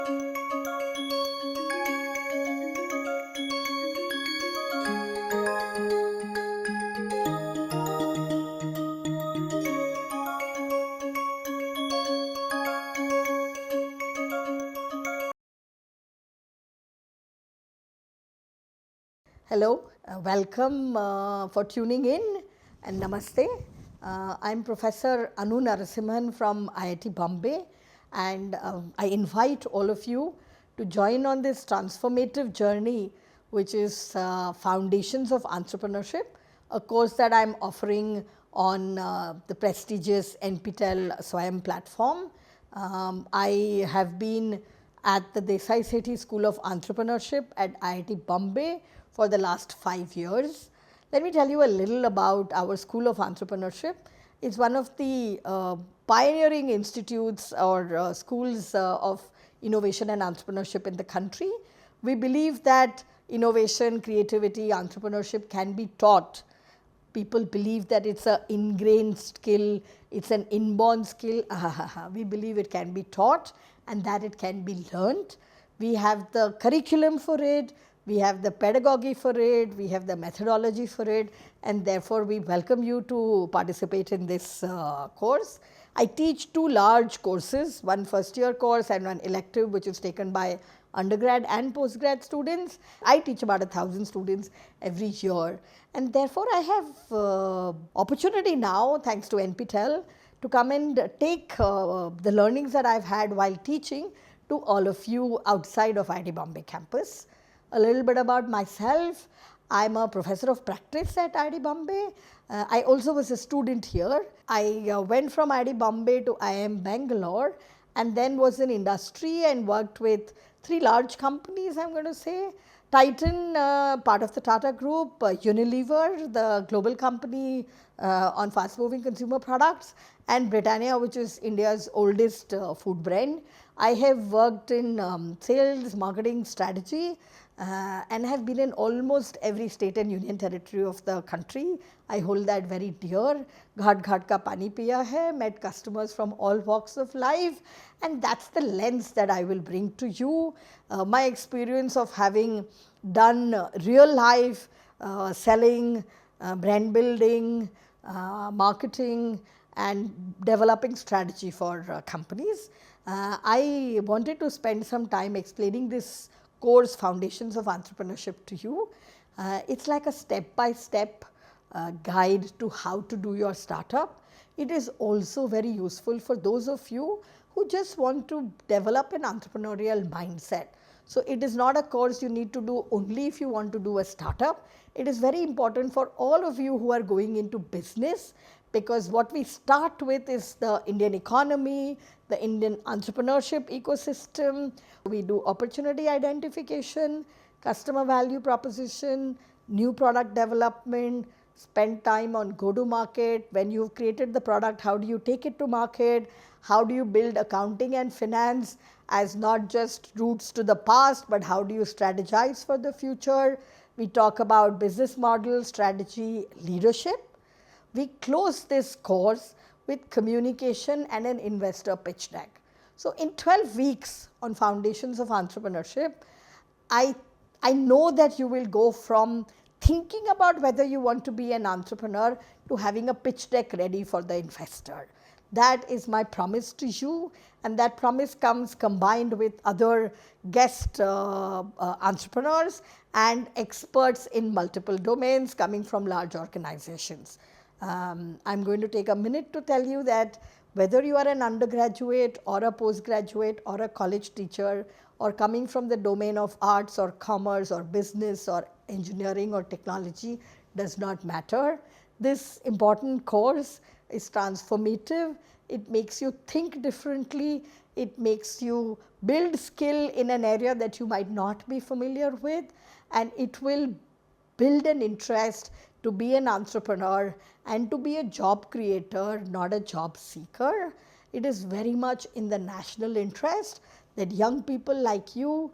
Hello, welcome for tuning in and namaste. I'm Professor Narasimhan from IIT Bombay, and I invite all of you to join on this transformative journey, which is Foundations of Entrepreneurship, a course that I'm offering on the prestigious NPTEL Swayam platform. I have been at the Desai Sethi School of Entrepreneurship at IIT Bombay for the last 5 years. Let me tell you a little about our School of Entrepreneurship. It's one of the pioneering institutes or schools of innovation and entrepreneurship in the country. We believe that innovation, creativity, entrepreneurship can be taught. People believe that it's an ingrained skill, it's an inborn skill. We believe it can be taught and that it can be learned. We have the curriculum for it, we have the pedagogy for it, we have the methodology for it, and therefore we welcome you to participate in this course. I teach 2 large courses, one first year course and one elective, which is taken by undergrad and postgrad students. I teach about 1,000 students every year, and therefore I have opportunity now, thanks to NPTEL, to come and take the learnings that I've had while teaching to all of you outside of IIT Bombay campus. A little bit about myself. I'm a professor of practice at IIT Bombay. I also was a student here. I went from IIT Bombay to IIM Bangalore and then was in industry and worked with 3 large companies, I'm going to say. Titan, part of the Tata Group, Unilever, the global company on fast moving consumer products, and Britannia, which is India's oldest food brand. I have worked in sales, marketing, strategy, and have been in almost every state and union territory of the country. I hold that very dear. Ghat ghat ka pani piya hai, met customers from all walks of life, and that's the lens that I will bring to you. My experience of having done real life selling, brand building, marketing, and developing strategy for companies. I wanted to spend some time explaining this course, Foundations of Entrepreneurship, to you. It's like a step-by-step guide to how to do your startup. It is also very useful for those of you who just want to develop an entrepreneurial mindset. So it is not a course you need to do only if you want to do a startup. It is very important for all of you who are going into business, because what we start with is the Indian economy, the Indian entrepreneurship ecosystem. We do opportunity identification, customer value proposition, new product development, spend time on go-to-market. When you've created the product, how do you take it to market? How do you build accounting and finance as not just roots to the past, but how do you strategize for the future? We talk about business model, strategy, leadership. We close this course with communication and an investor pitch deck. So in 12 weeks on Foundations of Entrepreneurship, I know that you will go from thinking about whether you want to be an entrepreneur to having a pitch deck ready for the investor. That is my promise to you, and that promise comes combined with other guest entrepreneurs and experts in multiple domains coming from large organizations. I'm going to take a minute to tell you that whether you are an undergraduate or a postgraduate or a college teacher or coming from the domain of arts or commerce or business or engineering or technology does not matter. This important course is transformative. It makes you think differently. It makes you build skill in an area that you might not be familiar with, and it will build an interest to be an entrepreneur and to be a job creator, not a job seeker. It is very much in the national interest that young people like you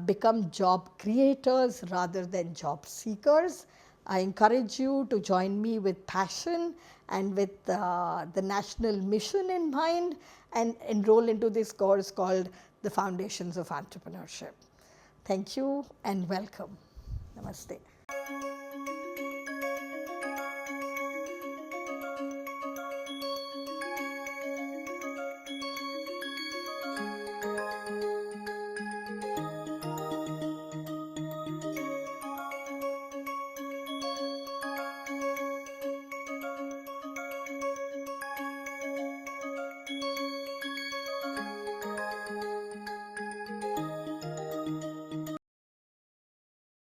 become job creators rather than job seekers. I encourage you to join me with passion and with the national mission in mind and enroll into this course called The Foundations of Entrepreneurship. Thank you and welcome. Namaste.